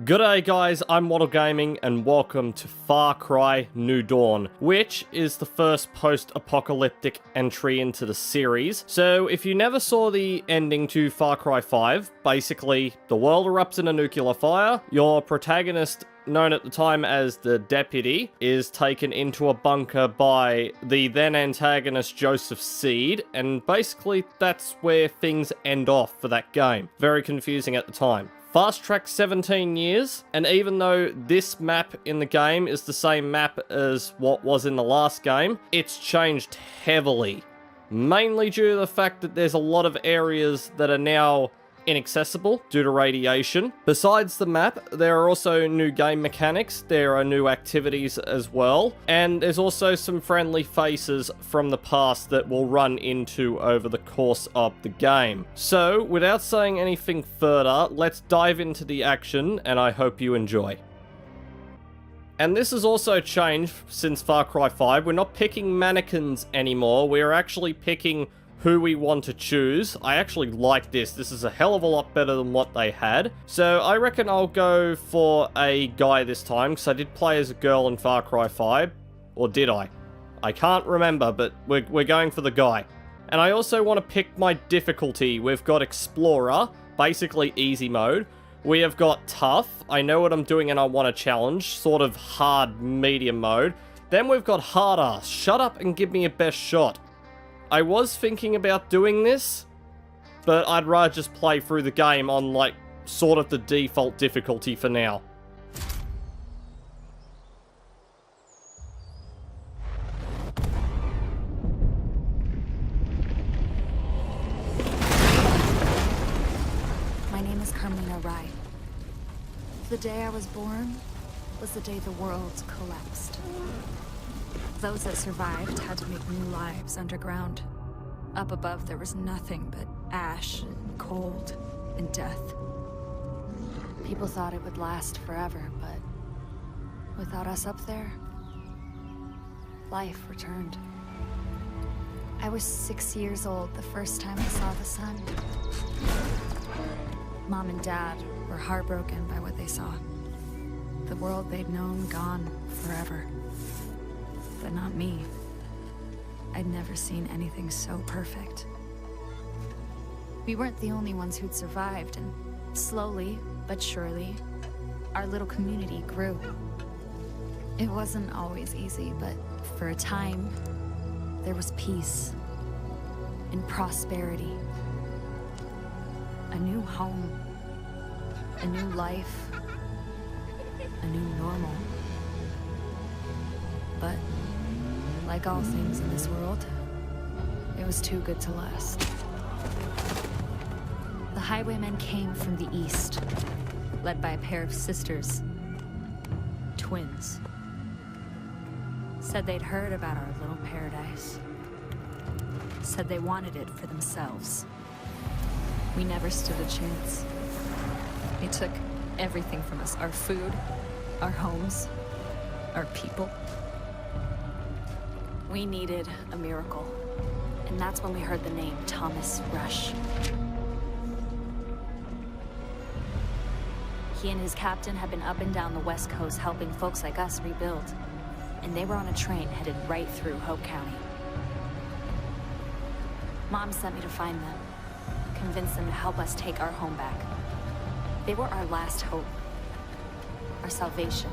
G'day guys, I'm WattleGaming and welcome to Far Cry New Dawn, which is the first post-apocalyptic entry into the series. So if you never saw the ending to Far Cry 5, basically the world erupts in a nuclear fire, your protagonist, known at the time as the Deputy, is taken into a bunker by the then antagonist Joseph Seed, and basically that's where things end off for that game. Very confusing at the time. Fast track 17 years, and even though this map in the game is the same map as what was in the last game, it's changed heavily. Mainly due to the fact that there's a lot of areas that are now inaccessible due to radiation. Besides the map, there are also new game mechanics, there are new activities as well, and there's also some friendly faces from the past that we'll run into over the course of the game. So, without saying anything further, let's dive into the action, and I hope you enjoy. And this has also changed since Far Cry 5. We're not picking mannequins anymore, we're actually picking who we want to choose. I actually like this. This is a hell of a lot better than what they had. So I reckon I'll go for a guy this time, because I did play as a girl in Far Cry 5. Or did I? I can't remember, but we're going for the guy. And I also want to pick my difficulty. We've got Explorer, basically easy mode. We have got Tough, I know what I'm doing and I want a challenge, sort of hard medium mode. Then we've got Hard Ass, shut up and give me a best shot. I was thinking about doing this, but I'd rather just play through the game on, like, sort of the default difficulty for now. My name is Carmina Rye. The day I was born was the day the world collapsed. Those that survived had to make new lives underground. Up above, there was nothing but ash, and cold, and death. People thought it would last forever, but without us up there, life returned. I was 6 years old the first time I saw the sun. Mom and Dad were heartbroken by what they saw. The world they'd known gone forever. But not me. I'd never seen anything so perfect. We weren't the only ones who'd survived, and slowly, but surely, our little community grew. It wasn't always easy, but for a time, there was peace and prosperity. A new home, a new life, a new normal. But like all things in this world, it was too good to last. The Highwaymen came from the east, led by a pair of sisters, twins. Said they'd heard about our little paradise. Said they wanted it for themselves. We never stood a chance. They took everything from us, our food, our homes, our people. We needed a miracle, and that's when we heard the name Thomas Rush. He and his captain had been up and down the West Coast helping folks like us rebuild, and they were on a train headed right through Hope County. Mom sent me to find them, convince them to help us take our home back. They were our last hope, our salvation.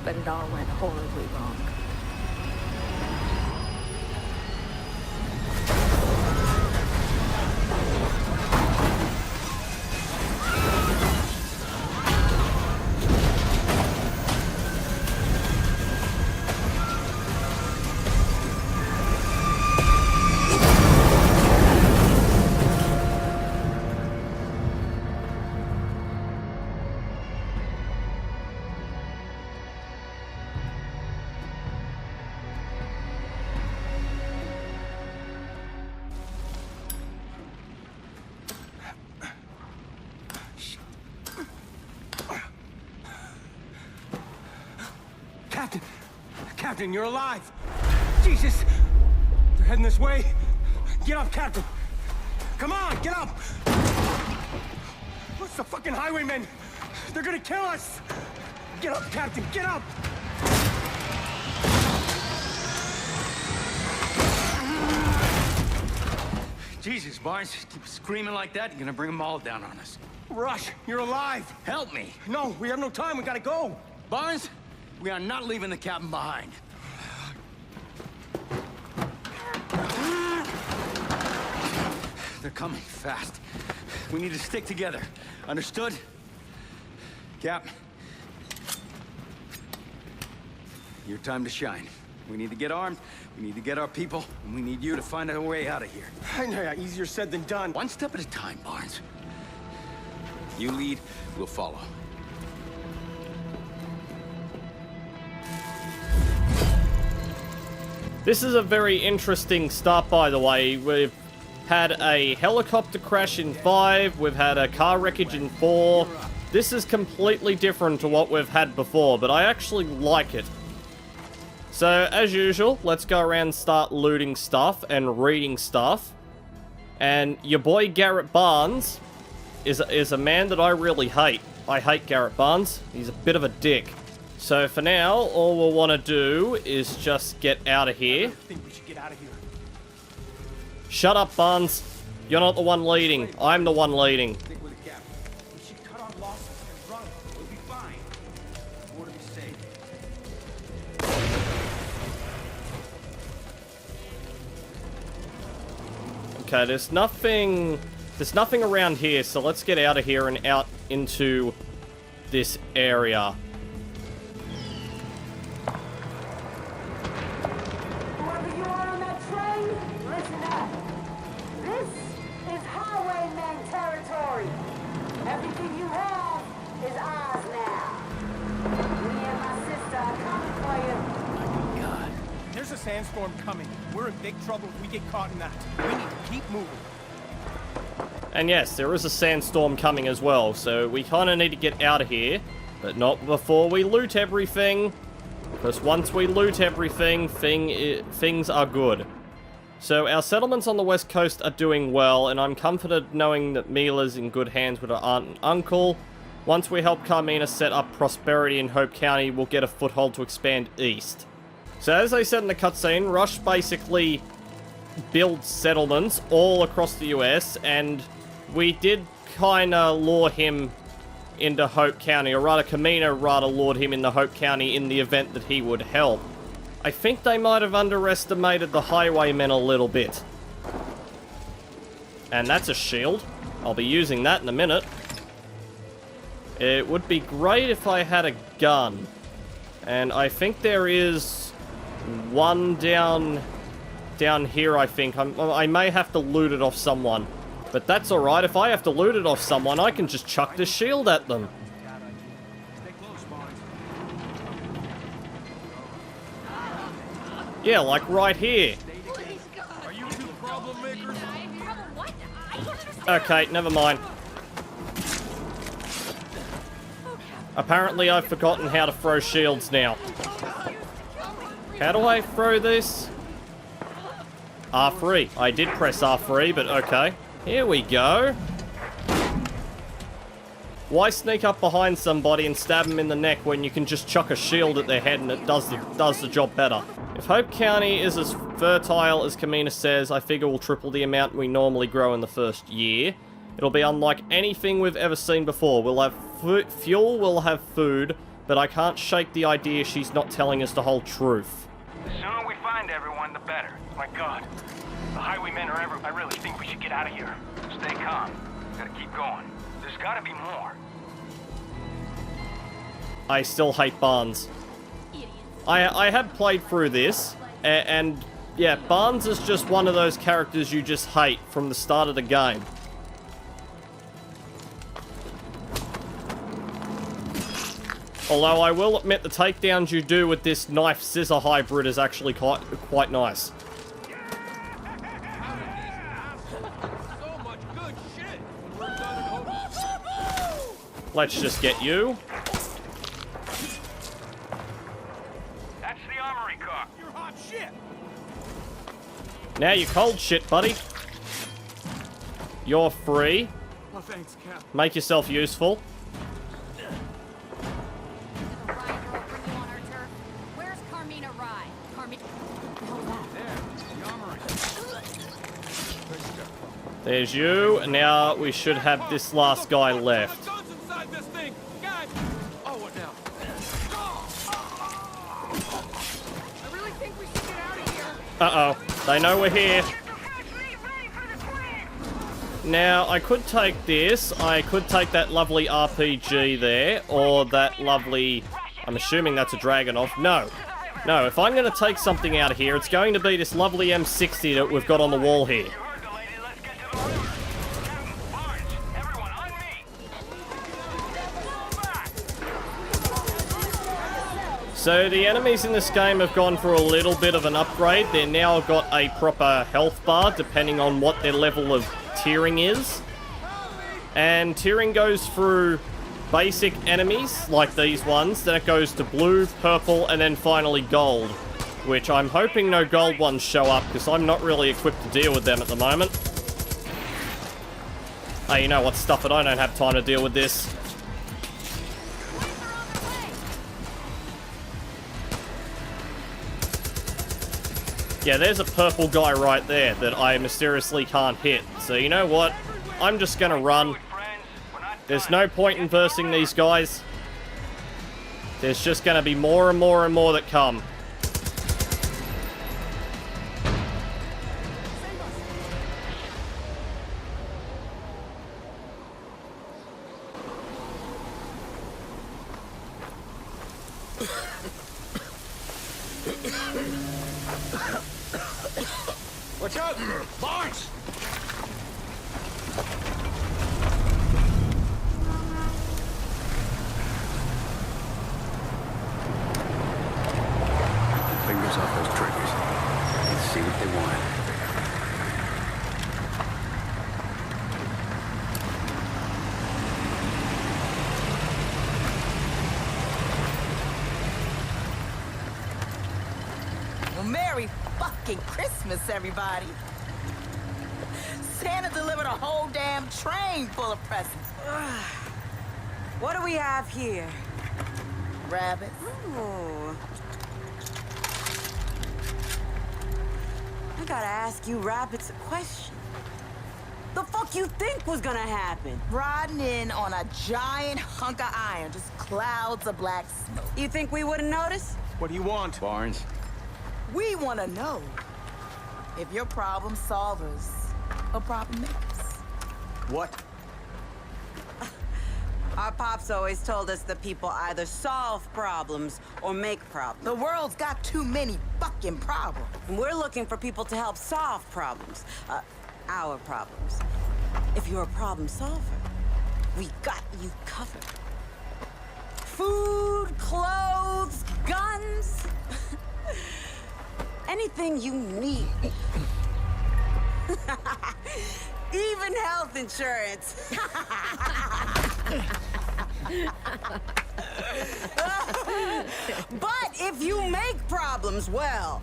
But it all went horribly wrong. Captain, you're alive! Jesus! They're heading this way! Get up, Captain! Come on, get up! What's It's the fucking Highwaymen! They're gonna kill us! Get up, Captain, get up! Jesus, Barnes, keep screaming like that, you're gonna bring them all down on us. Rush, you're alive! Help me! No, we have no time, we gotta go! Barnes, we are not leaving the cabin behind. They're coming fast. We need to stick together. Understood? Cap. Your time to shine. We need to get armed, we need to get our people, and we need you to find a way out of here. I know, easier said than done. One step at a time, Barnes. You lead, we'll follow. This is a very interesting start, by the way. We've had a helicopter crash in 5, we've had a car wreckage in 4. This is completely different to what we've had before, but I actually like it. So, as usual, let's go around and start looting stuff and reading stuff. And your boy Garrett Barnes is a man that I really hate. I hate Garrett Barnes. He's a bit of a dick. So for now, all we'll want to do is just get out of here. I think we should get out of here. Shut up, Barnes. You're not the one leading. I'm the one leading. Stick with the cap. We should cut our losses and run. We'll be fine. More to be safe. Okay, there's nothing around here, so let's get out of here and out into this area. Whoever you are on that train, listen up. This is Highwaymen territory. Everything you have is ours now. Me and my sister are coming for you. God. There's a sandstorm coming. We're in big trouble if we get caught in that. We need to keep moving. And yes, there is a sandstorm coming as well, so we kind of need to get out of here. But not before we loot everything. Because once we loot everything, things are good. So our settlements on the west coast are doing well, and I'm comforted knowing that Mila's in good hands with her aunt and uncle. Once we help Carmina set up prosperity in Hope County, we'll get a foothold to expand east. So as I said in the cutscene, Rush basically builds settlements all across the US, and we did kind of lure him into Hope County, or rather Carmina rather lured him into Hope County in the event that he would help. I think they might have underestimated the Highwaymen a little bit. And that's a shield. I'll be using that in a minute. It would be great if I had a gun. And I think there is one down here, I think. I may have to loot it off someone. But that's alright. If I have to loot it off someone, I can just chuck this shield at them. Yeah, like right here. Are you two problem makers? Okay, never mind. Apparently I've forgotten how to throw shields now. How do I throw this? R3. I did press R3, but okay. Here we go. Why sneak up behind somebody and stab them in the neck when you can just chuck a shield at their head and it does the job better? If Hope County is as fertile as Carmina says, I figure we'll triple the amount we normally grow in the first year. It'll be unlike anything we've ever seen before. We'll have fuel, we'll have food, but I can't shake the idea she's not telling us the whole truth. The sooner we find everyone, the better. My God. The Highwaymen are everywhere. I really think we should get out of here. Stay calm. Gotta keep going. There's gotta be more. I still hate Barnes. I have played through this, and yeah, Barnes is just one of those characters you just hate from the start of the game. Although I will admit the takedowns you do with this knife-scissor hybrid is actually quite nice. Let's just get you. That's the armory car. You're hot shit! Now you're cold shit, buddy. You're free. Oh, thanks, Cap. Make yourself useful. The Rye girl bring you on our turf? Where's Carmina Rye? There's you, and now we should have this last guy left. Guns inside this thing, guys. Oh, what now? I really think we should get out of here. Uh-oh. They know we're here. Now, I could take this. I could take that lovely RPG there, or that lovely... I'm assuming that's a Dragunov. No. No, if I'm going to take something out of here, it's going to be this lovely M60 that we've got on the wall here. So the enemies in this game have gone for a little bit of an upgrade. They're now got a proper health bar, depending on what their level of tiering is. And tiering goes through basic enemies, like these ones. Then it goes to blue, purple, and then finally gold. Which I'm hoping no gold ones show up, because I'm not really equipped to deal with them at the moment. Hey, you know what? Stuff it, I don't have time to deal with this. Yeah, there's a purple guy right there that I mysteriously can't hit. So you know what? I'm just gonna run. There's no point in versing these guys. There's just gonna be more and more and more that come. Watch out! Barnes! Fingers off those triggers. Let's see what they want. Well, Merry fucking Christmas, everybody. Santa delivered a whole damn train full of presents. What do we have here? Rabbits. Oh. I gotta ask you rabbits a question. The fuck you think was gonna happen? Riding in on a giant hunk of iron, just clouds of black smoke. You think we wouldn't notice? What do you want? Barnes. We want to know if you're problem solvers or problem makers. What? Our pops always told us that people either solve problems or make problems. The world's got too many fucking problems. And we're looking for people to help solve problems. Our problems. If you're a problem solver, we got you covered. Food, clothes, guns. Anything you need. Even health insurance. But if you make problems, well,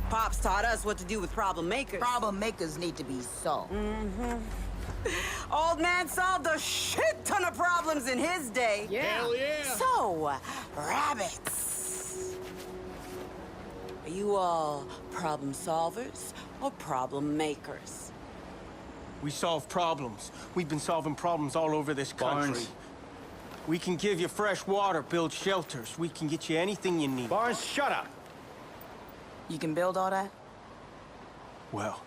Pops taught us what to do with problem makers. Problem makers need to be solved. Old man solved a shit ton of problems in his day. Yeah. Hell yeah! So, rabbits. Are you all problem solvers or problem makers? We solve problems. We've been solving problems all over this country. Barnes. We can give you fresh water, build shelters. We can get you anything you need. Barnes, shut up! You can build all that? Well,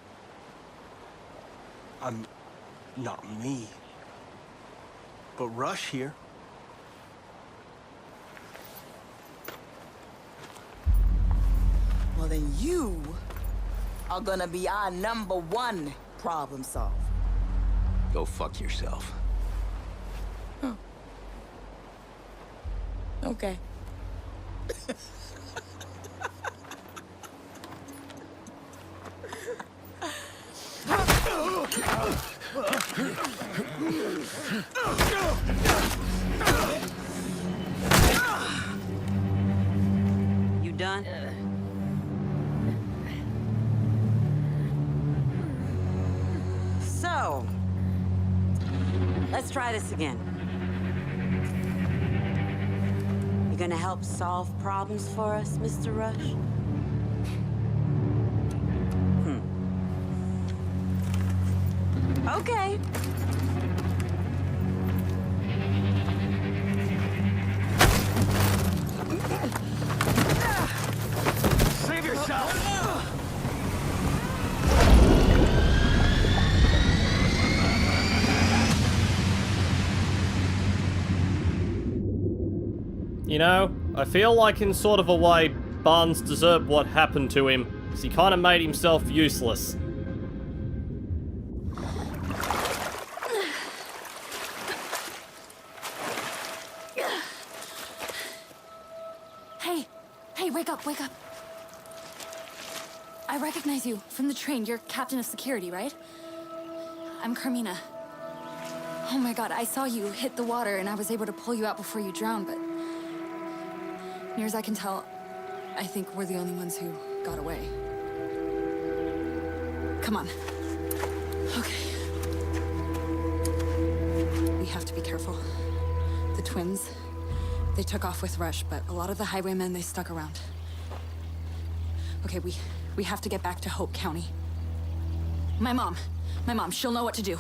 I'm not me. But Rush here. Well, then you are gonna be our #1 problem solver. Go fuck yourself. Okay. You done? So, let's try this again. You gonna help solve problems for us, Mr. Rush? Okay. Save yourself! You know, I feel like in sort of a way, Barnes deserved what happened to him, because he kind of made himself useless. Hey, wake up, wake up. I recognize you from the train. You're captain of security, right? I'm Carmina. Oh my god, I saw you hit the water and I was able to pull you out before you drowned, but... near as I can tell, I think we're the only ones who got away. Come on. Okay. We have to be careful. The twins, they took off with Rush, but a lot of the Highwaymen, they stuck around. Okay, we have to get back to Hope County. My mom, she'll know what to do.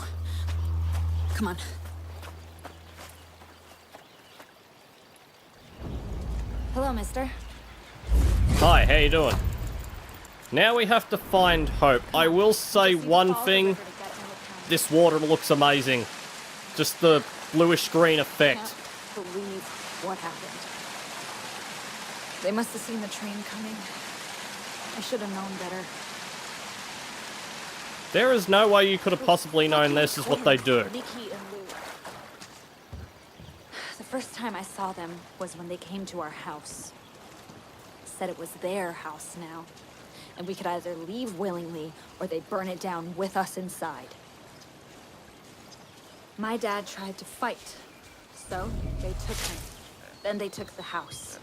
Come on. Hello, mister. Hi, how you doing? Now we have to find Hope. I will say one thing. This water looks amazing. Just the bluish green effect. I can't believe what happened. They must have seen the train coming. I should have known better. There is no way you could have possibly known this is what they do. Nikki and Lou. The first time I saw them was when they came to our house. Said it was their house now, and we could either leave willingly or they'd burn it down with us inside. My dad tried to fight, so they took him. Then they took the house.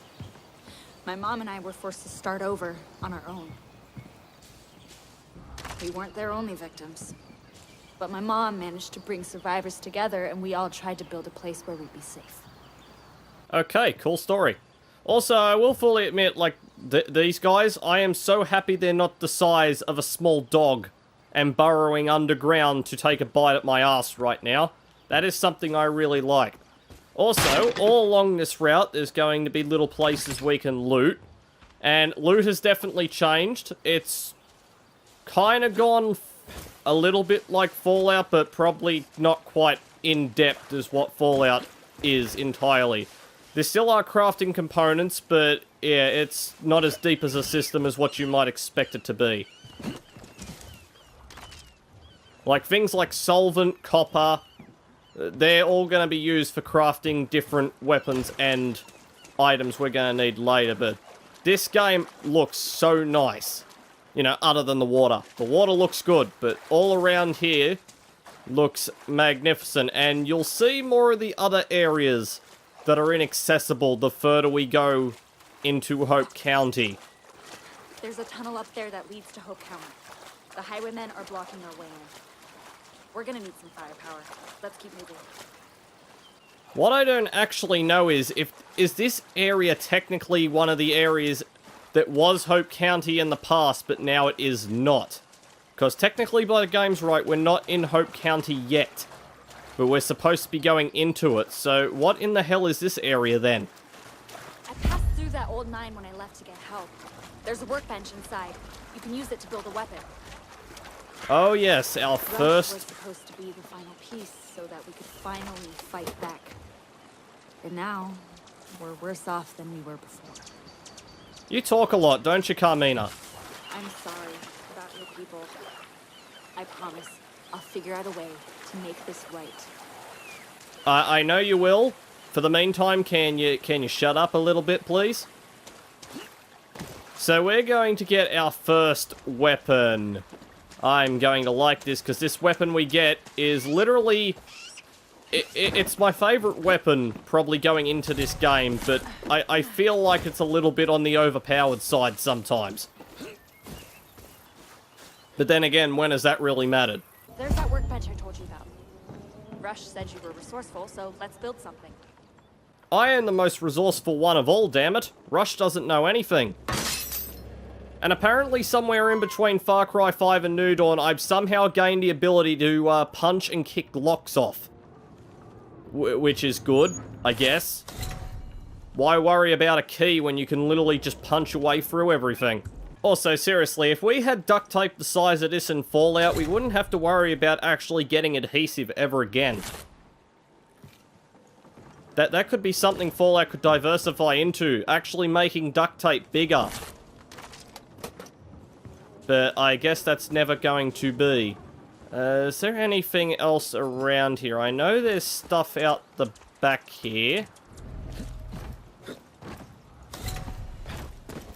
My mom and I were forced to start over on our own. We weren't their only victims, but my mom managed to bring survivors together, and we all tried to build a place where we'd be safe. Okay, cool story. Also, I will fully admit, like, these guys, I am so happy they're not the size of a small dog and burrowing underground to take a bite at my ass right now. That is something I really like. Also, all along this route, there's going to be little places we can loot. And loot has definitely changed. It's kind of gone a little bit like Fallout, but probably not quite in-depth as what Fallout is entirely. There still are crafting components, but yeah, it's not as deep as a system as what you might expect it to be. Like things like solvent, copper, they're all going to be used for crafting different weapons and items we're going to need later, but this game looks so nice. You know, other than the water. The water looks good, but all around here looks magnificent, and you'll see more of the other areas that are inaccessible the further we go into Hope County. There's a tunnel up there that leads to Hope County. The Highwaymen are blocking our way in. We're gonna need some firepower. Let's keep moving. What I don't actually know is this area technically one of the areas that was Hope County in the past, but now it is not. Because technically, by the game's right, we're not in Hope County yet. But we're supposed to be going into it, so what in the hell is this area then? I passed through that old mine when I left to get help. There's a workbench inside. You can use it to build a weapon. Oh yes, our Rush first... was supposed to be the final piece so that we could finally fight back. But now, we're worse off than we were before. You talk a lot, don't you, Carmina? I'm sorry about your people. I promise, I'll figure out a way to make this right. I know you will. For the meantime, can you shut up a little bit, please? So we're going to get our first weapon. I'm going to like this, because this weapon we get is literally... It's my favourite weapon, probably going into this game, but I feel like it's a little bit on the overpowered side sometimes. But then again, when has that really mattered? There's that workbench I told you about. Rush said you were resourceful, so let's build something. I am the most resourceful one of all, damn it. Rush doesn't know anything. And apparently somewhere in between Far Cry 5 and New Dawn, I've somehow gained the ability to punch and kick locks off. Which is good, I guess. Why worry about a key when you can literally just punch your way through everything? Also, seriously, if we had duct tape the size of this in Fallout, we wouldn't have to worry about actually getting adhesive ever again. That could be something Fallout could diversify into, actually making duct tape bigger. But I guess that's never going to be. Is there anything else around here? I know there's stuff out the back here.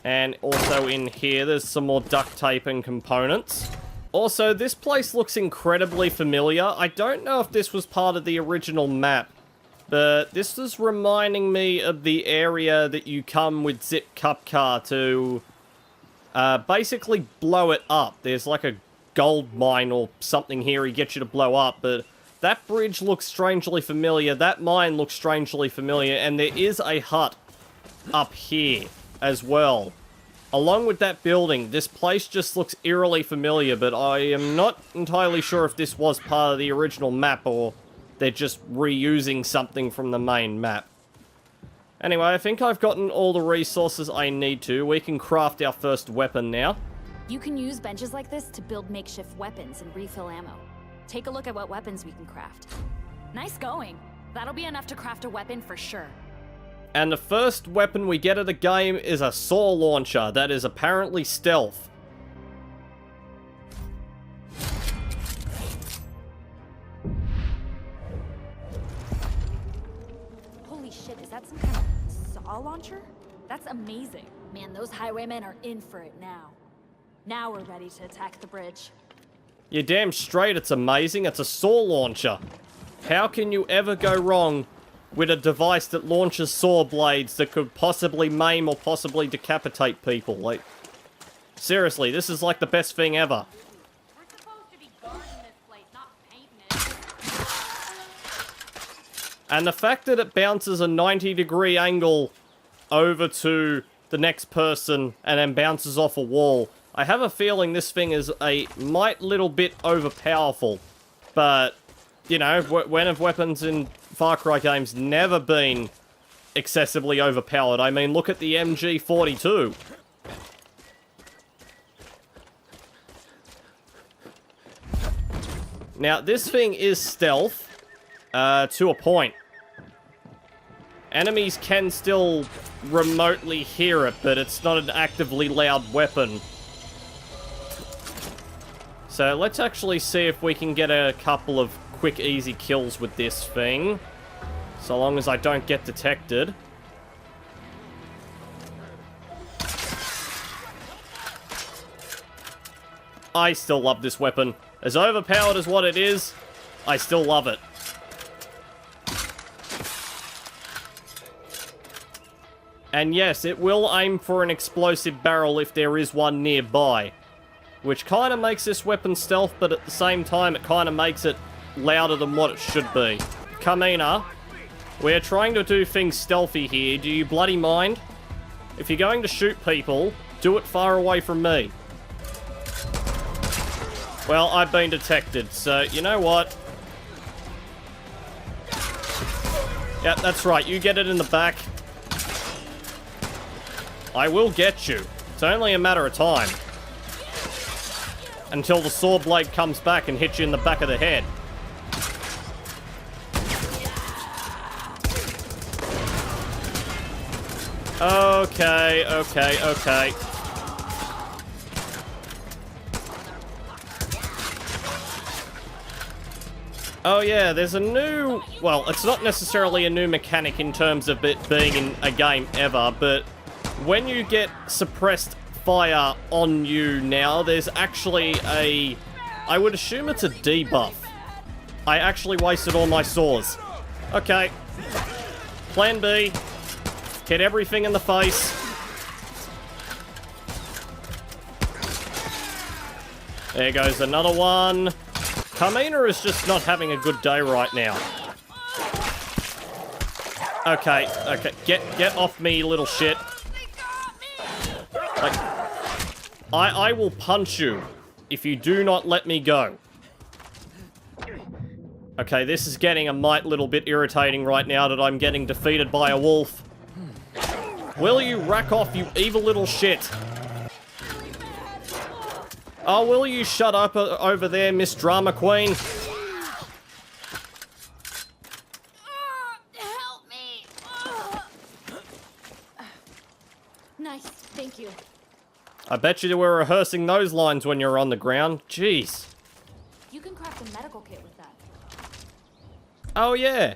And also in here, there's some more duct tape and components. Also, this place looks incredibly familiar. I don't know if this was part of the original map, but this is reminding me of the area that you come with Zip Cup Car to basically blow it up. There's like a gold mine or something here he gets you to blow up, but that bridge looks strangely familiar. That mine looks strangely familiar, and there is a hut up here as well. Along with that building, this place just looks eerily familiar, but I am not entirely sure if this was part of the original map or they're just reusing something from the main map. Anyway, I think I've gotten all the resources I need to. We can craft our first weapon now. You can use benches like this to build makeshift weapons and refill ammo. Take a look at what weapons we can craft. Nice going. That'll be enough to craft a weapon for sure. And the first weapon we get of the game is a saw launcher that is apparently stealth. Holy shit, is that some kind of saw launcher? That's amazing. Man, those highwaymen are in for it now. Now we're ready to attack the bridge. You're damn straight it's amazing. It's a saw launcher. How can you ever go wrong with a device that launches saw blades that could possibly maim or possibly decapitate people? Like, seriously, this is like the best thing ever. We're supposed to be guarding this place, not painting it. And the fact that it bounces a 90-degree angle over to the next person and then bounces off a wall, I have a feeling this thing is a mite little bit overpowerful. But, you know, when have weapons in Far Cry games never been excessively overpowered? I mean, look at the MG42. Now, this thing is stealth, to a point. Enemies can still remotely hear it, but it's not an actively loud weapon. So let's actually see if we can get a couple of quick, easy kills with this thing. So long as I don't get detected. I still love this weapon. As overpowered as what it is, I still love it. And yes, it will aim for an explosive barrel if there is one nearby. Which kind of makes this weapon stealth, but at the same time, it kind of makes it louder than what it should be. Kamina, we're trying to do things stealthy here. Do you bloody mind? If you're going to shoot people, do it far away from me. Well, I've been detected, so you know what? Yep, that's right. You get it in the back. I will get you. It's only a matter of time. Until the saw blade comes back and hits you in the back of the head. Okay, okay, okay. Oh yeah, there's a new... Well, it's not necessarily a new mechanic in terms of it being in a game ever, but when you get suppressed fire on you now, there's actually a... I would assume it's a debuff. I actually wasted all my saws. Okay. Plan B. Hit everything in the face. There goes another one. Carmina is just not having a good day right now. Okay, okay, get off me, little shit. Like, I will punch you if you do not let me go. Okay, this is getting a mite little bit irritating right now that I'm getting defeated by a wolf. Will you rack off, you evil little shit? Oh, will you shut up over there, Miss Drama Queen? Help me! Nice, thank you. I bet you were rehearsing those lines when you were on the ground. Jeez. You can craft a medical kit with that. Oh yeah,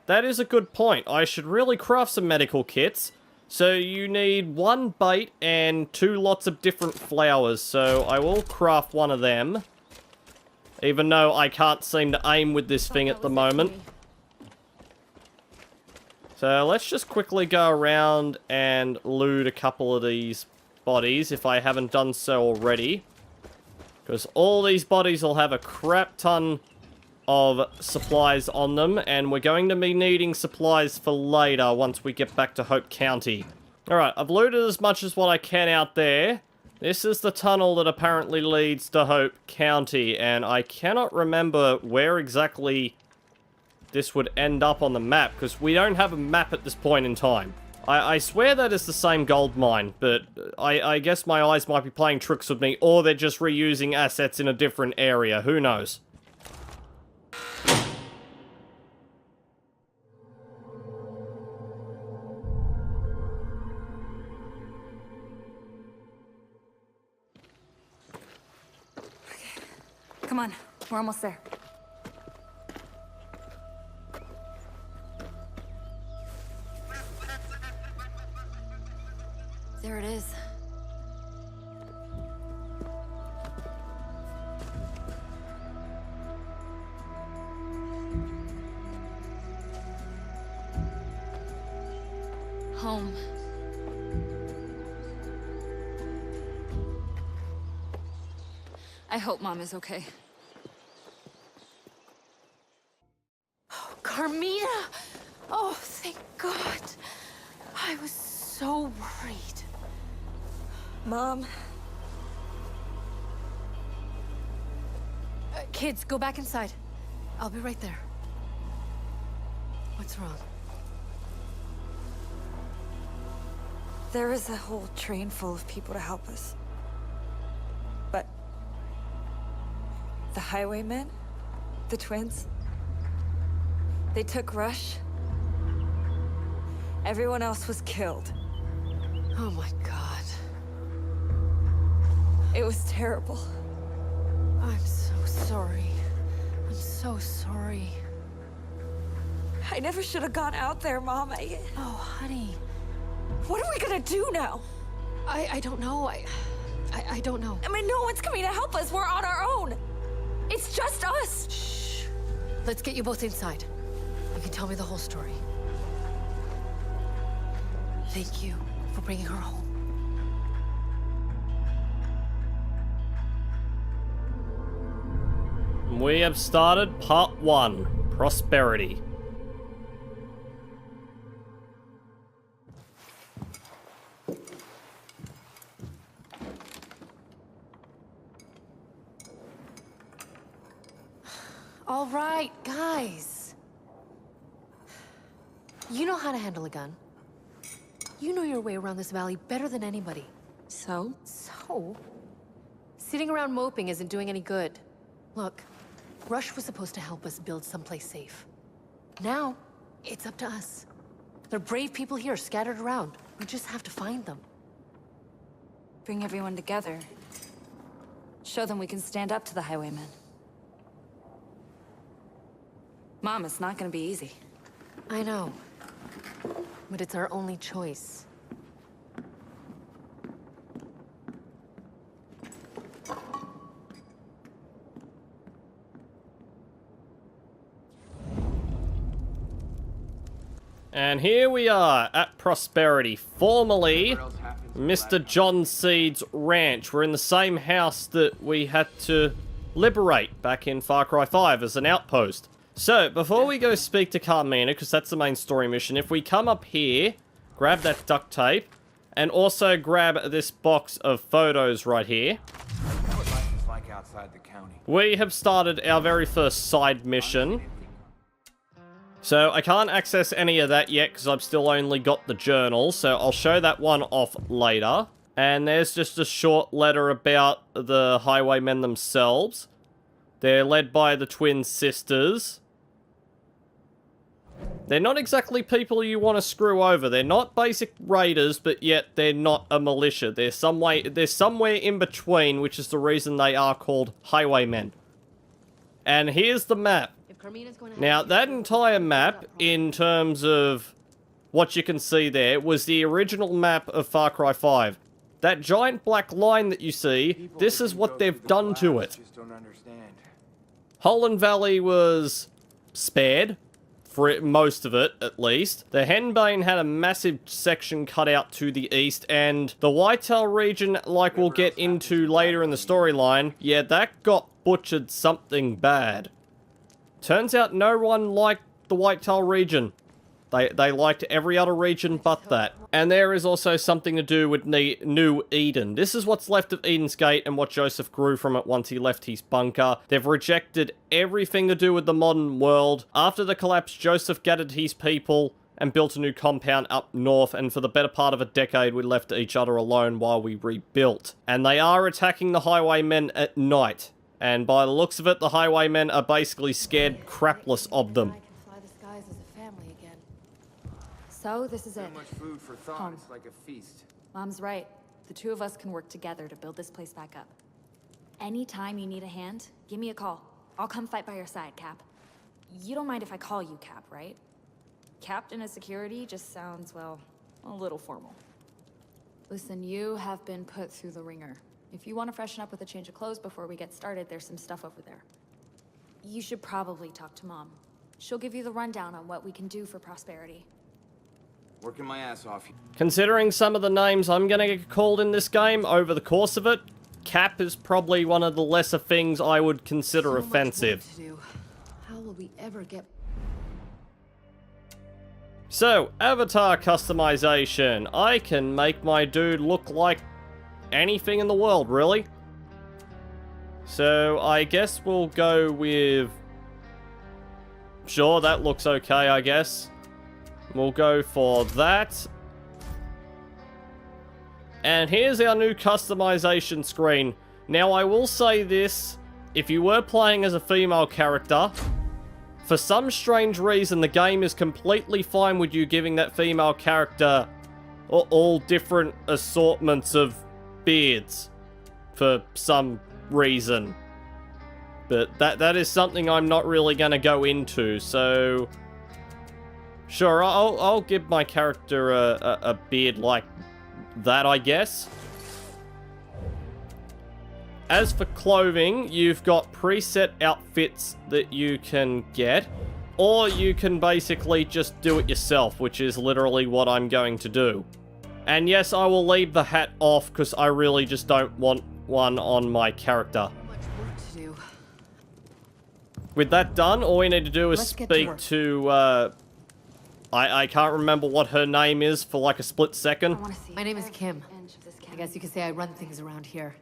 that is a good point. I should really craft some medical kits. So you need 1 bait and 2 lots of different flowers. So I will craft one of them. Even though I can't seem to aim with this thing at the moment. So let's just quickly go around and loot a couple of these bodies if I haven't done so already. Because all these bodies will have a crap ton of supplies on them, and we're going to be needing supplies for later once we get back to Hope County. Alright, I've looted as much as what I can out there. This is the tunnel that apparently leads to Hope County, and I cannot remember where exactly this would end up on the map, because we don't have a map at this point in time. I swear that it's the same gold mine, but I guess my eyes might be playing tricks with me, or they're just reusing assets in a different area, who knows? Come on, we're almost there. There it is. Home. I hope Mom is okay. Oh, Carmina! Oh, thank God. I was so worried. Mom. Kids, go back inside. I'll be right there. What's wrong? There is a whole train full of people to help us. But the Highwaymen, the twins, they took Rush. Everyone else was killed. Oh my God. It was terrible. I'm so sorry. I'm so sorry. I never should have gone out there, Mom. Oh, honey. What are we gonna do now? I don't know. I don't know. I mean, no one's coming to help us. We're on our own. It's just us. Shh. Let's get you both inside. You can tell me the whole story. Thank you for bringing her home. We have started part 1, Prosperity. All right, guys. You know how to handle a gun. You know your way around this valley better than anybody. So? So? Sitting around moping isn't doing any good. Look, Rush was supposed to help us build someplace safe. Now, it's up to us. There are brave people here scattered around. We just have to find them. Bring everyone together. Show them we can stand up to the Highwaymen. Mom, it's not gonna be easy. I know. But it's our only choice. And here we are at Prosperity, formerly Mr. John Seed's ranch. We're in the same house that we had to Liberate back in Far Cry 5 as an outpost. So, before we go speak to Carmina, because that's the main story mission, if we come up here, grab that duct tape, and also grab this box of photos right here. What life is like outside the county. We have started our very first side mission. So, I can't access any of that yet because I've still only got the journal, so I'll show that one off later. And there's just a short letter about the Highwaymen themselves. They're led by the twin sisters. They're not exactly people you want to screw over. They're not basic raiders, but yet they're not a militia. They're somewhere in between, which is the reason they are called Highwaymen. And here's the map. Now, that entire map, in terms of what you can see there, was the original map of Far Cry 5. That giant black line that you see, this is what they've done to it. Holland Valley was spared, for most of it, at least. The Henbane had a massive section cut out to the east, and the Whitetail region, like we'll get into later in the storyline, yeah, that got butchered something bad. Turns out no one liked the Whitetail region. They liked every other region but that. And there is also something to do with New Eden. This is what's left of Eden's Gate and what Joseph grew from it once he left his bunker. They've rejected everything to do with the modern world. After the collapse, Joseph gathered his people and built a new compound up north, and for the better part of a decade we left each other alone while we rebuilt. And they are attacking the Highwaymen at night. And by the looks of it, the Highwaymen are basically scared crapless of them. So, this is it. Too much food for thought. Home. It's like a feast. Mom's right. The two of us can work together to build this place back up. Anytime you need a hand, give me a call. I'll come fight by your side, Cap. You don't mind if I call you Cap, right? Captain of Security just sounds, well, a little formal. Listen, you have been put through the ringer. If you want to freshen up with a change of clothes before we get started, there's some stuff over there. You should probably talk to Mom. She'll give you the rundown on what we can do for Prosperity. Working my ass off. Considering some of the names I'm gonna get called in this game over the course of it, Cap is probably one of the lesser things I would consider offensive. How will we ever get... So, avatar customization. I can make my dude look like anything in the world, really. So, I guess we'll go with... Sure, that looks okay, I guess. We'll go for that. And here's our new customization screen. Now, I will say this. If you were playing as a female character, for some strange reason, the game is completely fine with you giving that female character all different assortments of beards. For some reason. But that is something I'm not really going to go into, so... Sure, I'll give my character a beard like that, I guess. As for clothing, you've got preset outfits that you can get, or you can basically just do it yourself, which is literally what I'm going to do. And yes, I will leave the hat off because I really just don't want one on my character. With that done, all we need to do is speak to I can't remember what her name is for like a split second. My name is Kim. I guess you could say I run things around here.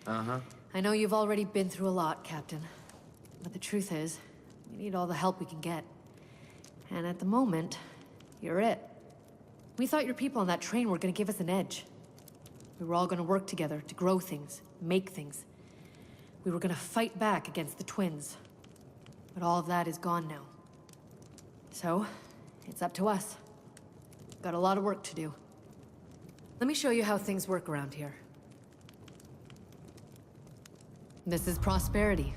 Uh-huh. I know you've already been through a lot, Captain. But the truth is, we need all the help we can get. And at the moment, you're it. We thought your people on that train were gonna give us an edge. We were all gonna work together to grow things, make things. We were gonna fight back against the twins. But all of that is gone now. So, it's up to us. Got a lot of work to do. Let me show you how things work around here. This is Prosperity.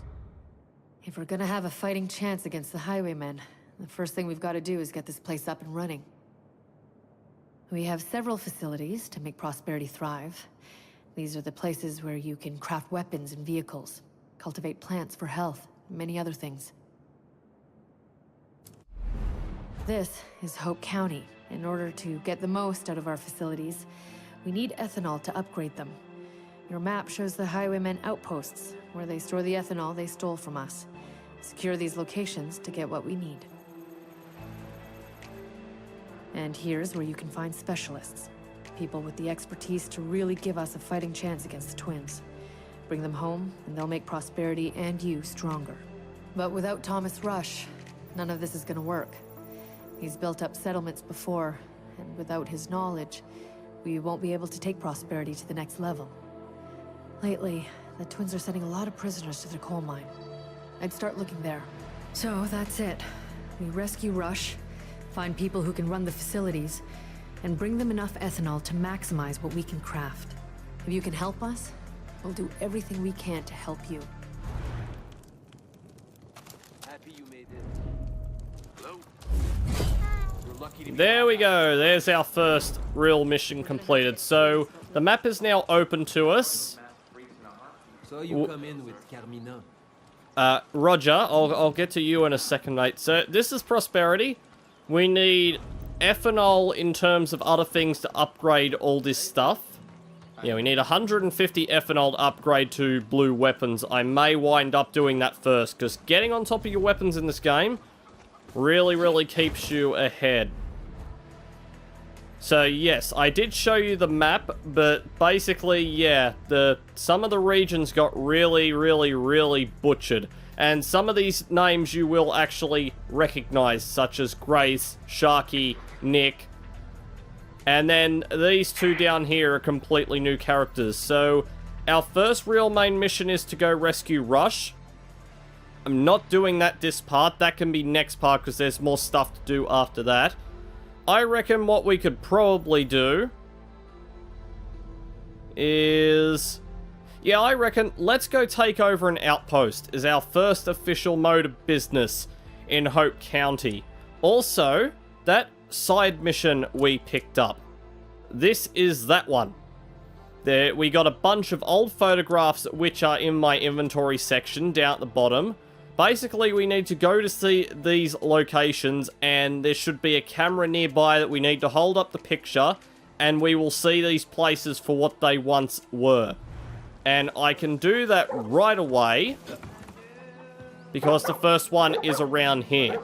If we're gonna have a fighting chance against the Highwaymen, the first thing we've got to do is get this place up and running. We have several facilities to make Prosperity thrive. These are the places where you can craft weapons and vehicles, cultivate plants for health, and many other things. This is Hope County. In order to get the most out of our facilities, we need ethanol to upgrade them. Your map shows the Highwaymen outposts, where they store the ethanol they stole from us. Secure these locations to get what we need. And here's where you can find specialists. People with the expertise to really give us a fighting chance against the twins. Bring them home, and they'll make Prosperity and you stronger. But without Thomas Rush, none of this is gonna work. He's built up settlements before, and without his knowledge, we won't be able to take Prosperity to the next level. Lately, the twins are sending a lot of prisoners to their coal mine. I'd start looking there. So that's it. We rescue Rush, find people who can run the facilities, and bring them enough ethanol to maximize what we can craft. If you can help us, we'll do everything we can to help you. Happy you made it. Hello? We're lucky to be There we go. There's our first real mission completed. So the map is now open to us. So you come in with Carmina. Roger, I'll get to you in a second, mate. So this is Prosperity. We need ethanol in terms of other things to upgrade all this stuff. Yeah, we need 150 ethanol to upgrade to blue weapons. I may wind up doing that first, because getting on top of your weapons in this game really, really keeps you ahead. So yes, I did show you the map, but basically, yeah, some of the regions got really, really, really butchered. And some of these names you will actually recognize, such as Grace, Sharky, Nick. And then these two down here are completely new characters. So our first real main mission is to go rescue Rush. I'm not doing that this part. That can be next part because there's more stuff to do after that. I reckon what we could probably do is... yeah, I reckon let's go take over an outpost as our first official mode of business in Hope County. Also, that side mission we picked up. This is that one. There, we got a bunch of old photographs which are in my inventory section down at the bottom. Basically, we need to go to see these locations, and there should be a camera nearby that we need to hold up the picture, and we will see these places for what they once were. And I can do that right away, because the first one is around here.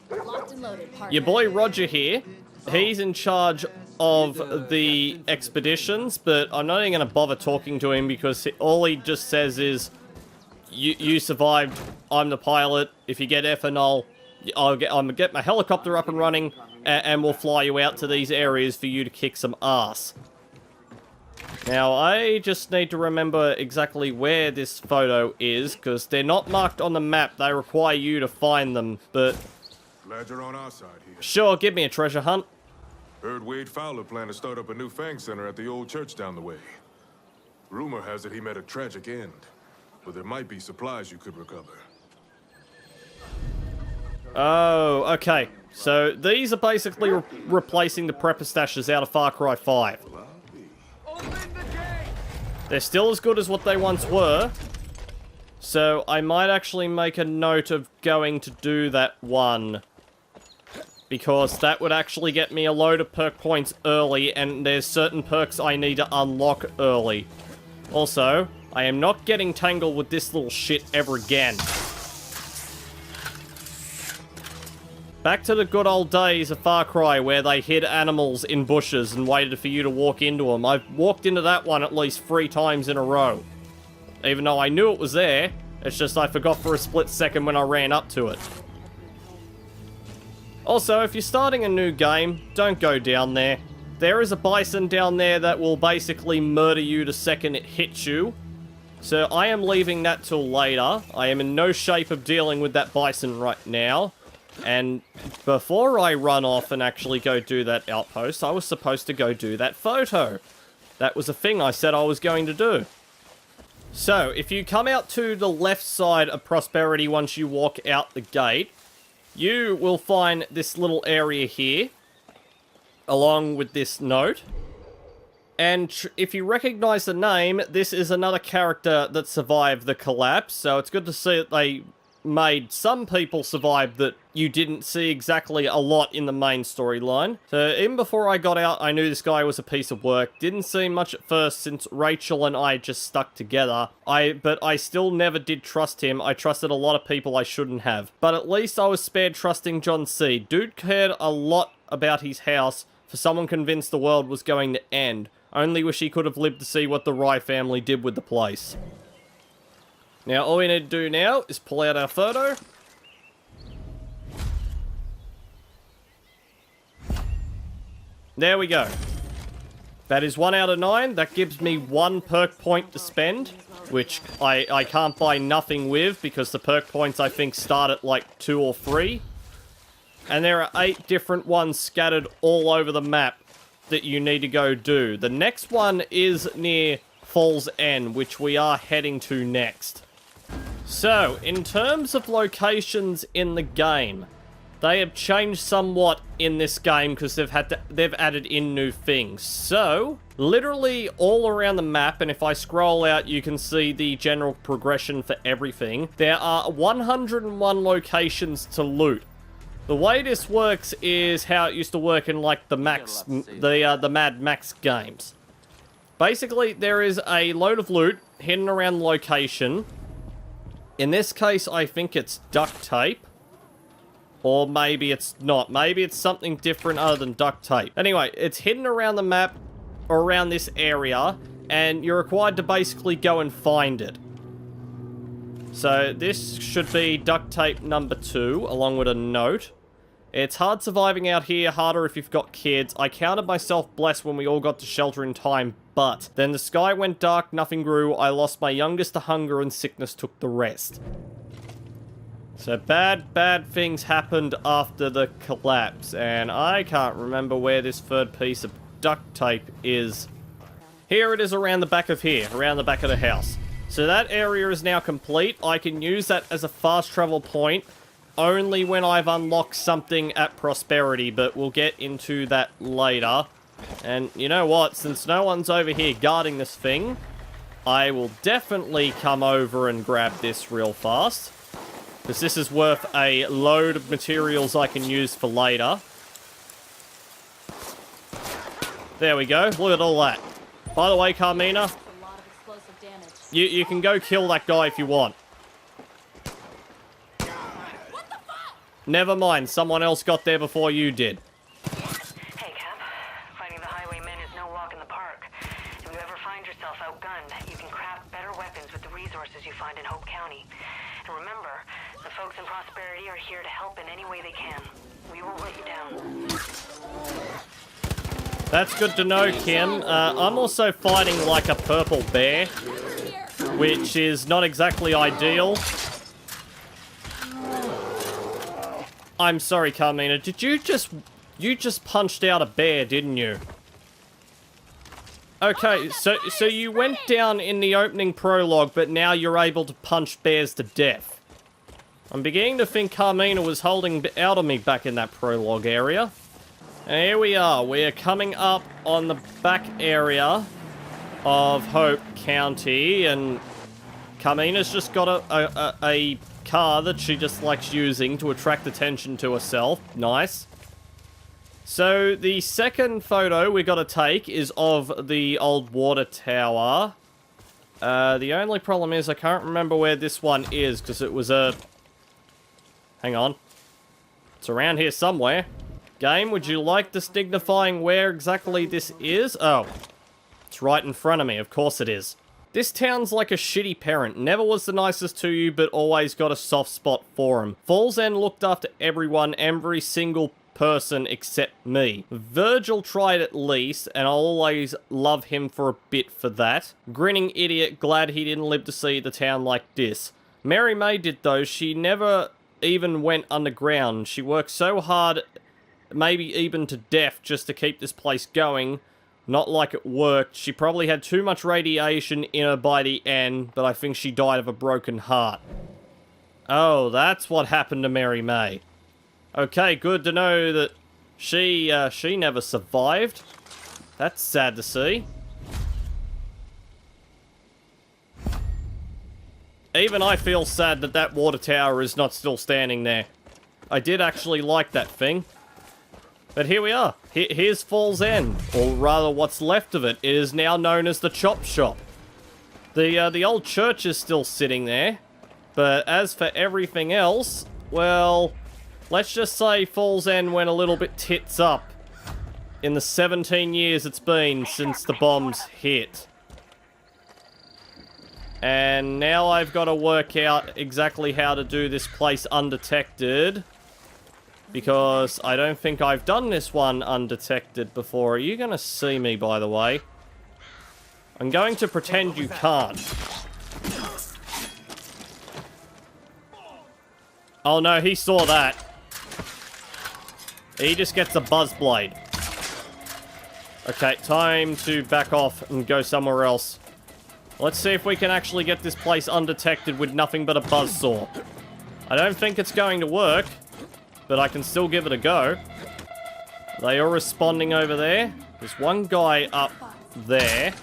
Locked and loaded, partner. Your boy Roger here, he's in charge of the expeditions, but I'm not even going to bother talking to him because all he just says is, you survived, I'm the pilot, if you get ethanol, I'm going to get my helicopter up and running, and we'll fly you out to these areas for you to kick some ass. Now, I just need to remember exactly where this photo is, because they're not marked on the map, they require you to find them, but... glad you're on our side here. Sure, give me a treasure hunt. Heard Wade Fowler planned to start up a new Fang Center at the old church down the way. Rumor has it he met a tragic end, but there might be supplies you could recover. Oh, okay. So, these are basically replacing the prepper stashes out of Far Cry 5. They're still as good as what they once were. So, I might actually make a note of going to do that one. Because that would actually get me a load of perk points early, and there's certain perks I need to unlock early. Also, I am not getting tangled with this little shit ever again. Back to the good old days of Far Cry where they hid animals in bushes and waited for you to walk into them. I've walked into that one at least 3 times in a row. Even though I knew it was there, it's just I forgot for a split second when I ran up to it. Also, if you're starting a new game, don't go down there. There is a bison down there that will basically murder you the second it hits you. So I am leaving that till later. I am in no shape of dealing with that bison right now. And before I run off and actually go do that outpost, I was supposed to go do that photo. That was a thing I said I was going to do. So, if you come out to the left side of Prosperity once you walk out the gate, you will find this little area here, along with this note. And if you recognize the name, this is another character that survived the collapse, so it's good to see that they made some people survive that you didn't see exactly a lot in the main storyline. So even before I got out, I knew this guy was a piece of work. Didn't seem much at first since Rachel and I just stuck together. But I still never did trust him. I trusted a lot of people I shouldn't have. But at least I was spared trusting John C. Dude cared a lot about his house for someone convinced the world was going to end. Only wish he could have lived to see what the Rye family did with the place. Now, all we need to do now is pull out our photo. There we go. That is 1 out of 9. That gives me 1 perk point to spend, which I can't buy nothing with because the perk points, I think, start at like 2 or 3. And there are 8 different ones scattered all over the map that you need to go do. The next one is near Fall's End, which we are heading to next. So, in terms of locations in the game, they have changed somewhat in this game because they've added in new things. So, literally all around the map, and if I scroll out, you can see the general progression for everything. There are 101 locations to loot. The way this works is how it used to work in like the Mad Max games. Basically, there is a load of loot hidden around the location. In this case, I think it's duct tape. Or maybe it's not. Maybe it's something different other than duct tape. Anyway, it's hidden around the map, or around this area, and you're required to basically go and find it. So, this should be duct tape number 2, along with a note. It's hard surviving out here, harder if you've got kids. I counted myself blessed when we all got to shelter in time, but then the sky went dark, nothing grew, I lost my youngest to hunger and sickness took the rest. So bad things happened after the collapse, and I can't remember where this third piece of duct tape is. Here it is around the back of here, around the back of the house. So that area is now complete. I can use that as a fast travel point only when I've unlocked something at Prosperity, but we'll get into that later. And you know what? Since no one's over here guarding this thing, I will definitely come over and grab this real fast. Because this is worth a load of materials I can use for later. There we go. Look at all that. By the way, Carmina, you can go kill that guy if you want. Never mind, someone else got there before you did. Hey, Cap. Fighting the Highwaymen is no walk in the park. If you ever find yourself outgunned, you can craft better weapons with the resources you find in Hope County. And remember, the folks in Prosperity are here to help in any way they can. We won't let you down. That's good to know, Kim. I'm also fighting like a purple bear, which is not exactly ideal. I'm sorry, Carmina. Did you just punched out a bear, didn't you? Okay, so you went down in the opening prologue, but now you're able to punch bears to death. I'm beginning to think Carmina was holding out on me back in that prologue area. And here we are. We are coming up on the back area of Hope County, and Carmina's just got a car that she just likes using to attract attention to herself. Nice. So, the second photo we gotta take is of the old water tower. The only problem is I can't remember where this one is, because it was a... Hang on. It's around here somewhere. Game, would you like this dignifying where exactly this is? Oh. It's right in front of me, of course it is. This town's like a shitty parent. Never was the nicest to you, but always got a soft spot for him. Fall's End looked after everyone, every single person except me. Virgil tried at least, and I'll always love him for a bit for that. Grinning idiot, glad he didn't live to see the town like this. Mary May did though. She never even went underground. She worked so hard, maybe even to death, just to keep this place going. Not like it worked. She probably had too much radiation in her by the end, but I think she died of a broken heart. Oh, that's what happened to Mary May. Okay, good to know that she never survived. That's sad to see. Even I feel sad that that water tower is not still standing there. I did actually like that thing. But here we are. Here's Fall's End. Or rather, what's left of it. It is now known as the Chop Shop. The old church is still sitting there. But as for everything else, well, let's just say Fall's End went a little bit tits up in the 17 years it's been since the bombs hit. And now I've got to work out exactly how to do this place undetected. Because I don't think I've done this one undetected before. Are you going to see me, by the way? I'm going to pretend you can't. Oh no, he saw that. He just gets a buzz blade. Okay, time to back off and go somewhere else. Let's see if we can actually get this place undetected with nothing but a buzzsaw. I don't think it's going to work, but I can still give it a go. They are responding over there. There's one guy up there.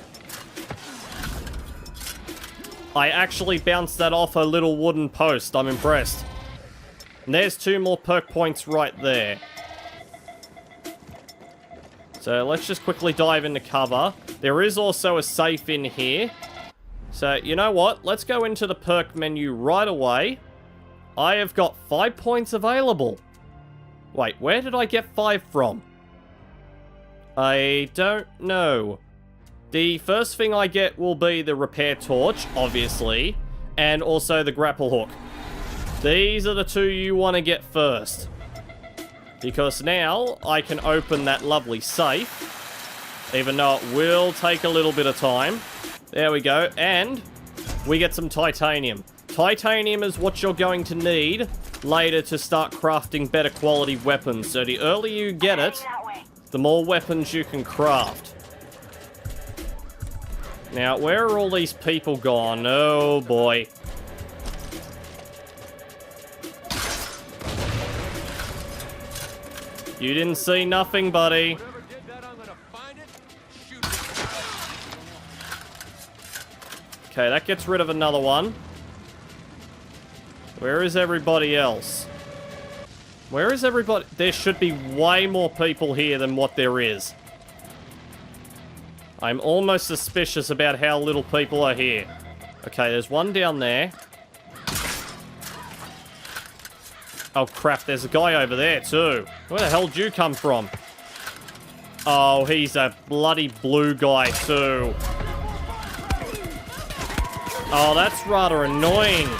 I actually bounced that off a little wooden post. I'm impressed. And there's 2 more perk points right there. So let's just quickly dive into cover. There is also a safe in here. So, you know what? Let's go into the perk menu right away. I have got 5 points available. Wait, where did I get 5 from? I don't know. The first thing I get will be the repair torch, obviously, and also the grapple hook. These are the 2 you want to get first. Because now I can open that lovely safe, even though it will take a little bit of time. There we go, and we get some titanium. Titanium is what you're going to need later to start crafting better quality weapons. So the earlier you get it, the more weapons you can craft. Now, where are all these people gone? Oh boy. You didn't see nothing, buddy. Okay, that gets rid of another one. Where is everybody else? Where is everybody? There should be way more people here than what there is. I'm almost suspicious about how little people are here. Okay, there's one down there. Oh crap, there's a guy over there too. Where the hell did you come from? Oh, he's a bloody blue guy too. Oh, that's rather annoying.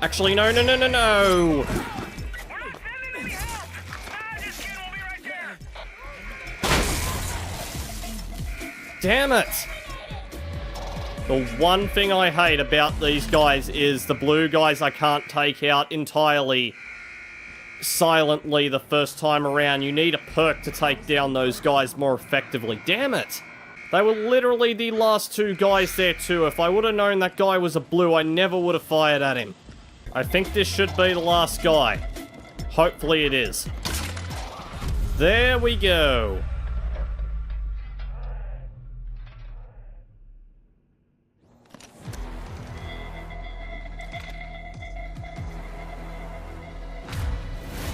Actually, no, no, no, no, no. Damn it. The one thing I hate about these guys is the blue guys I can't take out entirely silently the first time around. You need a perk to take down those guys more effectively. Damn it! They were literally the last 2 guys there too. If I would have known that guy was a blue, I never would have fired at him. I think this should be the last guy. Hopefully it is. There we go.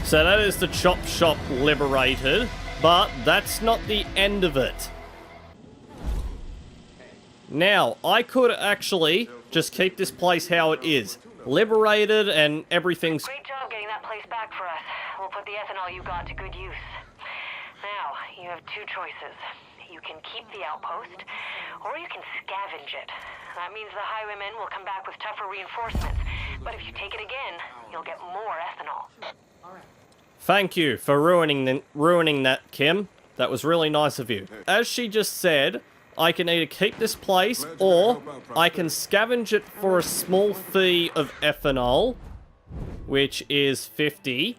So that is the Chop Shop liberated, but that's not the end of it. Now, I could actually just keep this place how it is. Liberated and everything's... Great job getting that place back for us. We'll put the ethanol you got to good use. Now, you have 2 choices. You can keep the outpost, or you can scavenge it. That means the Highwaymen will come back with tougher reinforcements. But if you take it again, you'll get more ethanol. Thank you for ruining that, Kim. That was really nice of you. As she just said, I can either keep this place, or I can scavenge it for a small fee of ethanol, which is 50.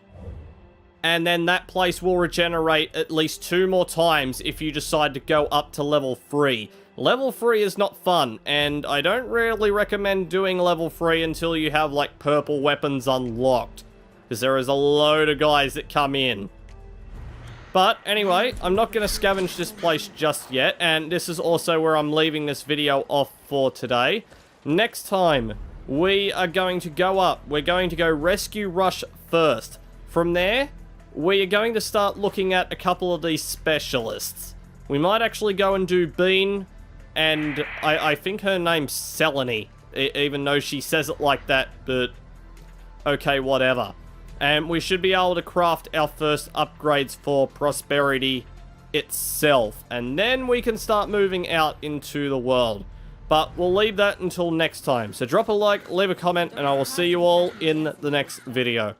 And then that place will regenerate at least 2 more times if you decide to go up to level 3. Level 3 is not fun, and I don't really recommend doing level 3 until you have, like, purple weapons unlocked. Because there is a load of guys that come in. But anyway, I'm not going to scavenge this place just yet, and this is also where I'm leaving this video off for today. Next time, we are going to go up. We're going to go rescue Rush first. From there, we are going to start looking at a couple of these specialists. We might actually go and do Bean, and I think her name's Selene, even though she says it like that, but okay, whatever. And we should be able to craft our first upgrades for Prosperity itself. And then we can start moving out into the world. But we'll leave that until next time. So drop a like, leave a comment, and I will see you all in the next video.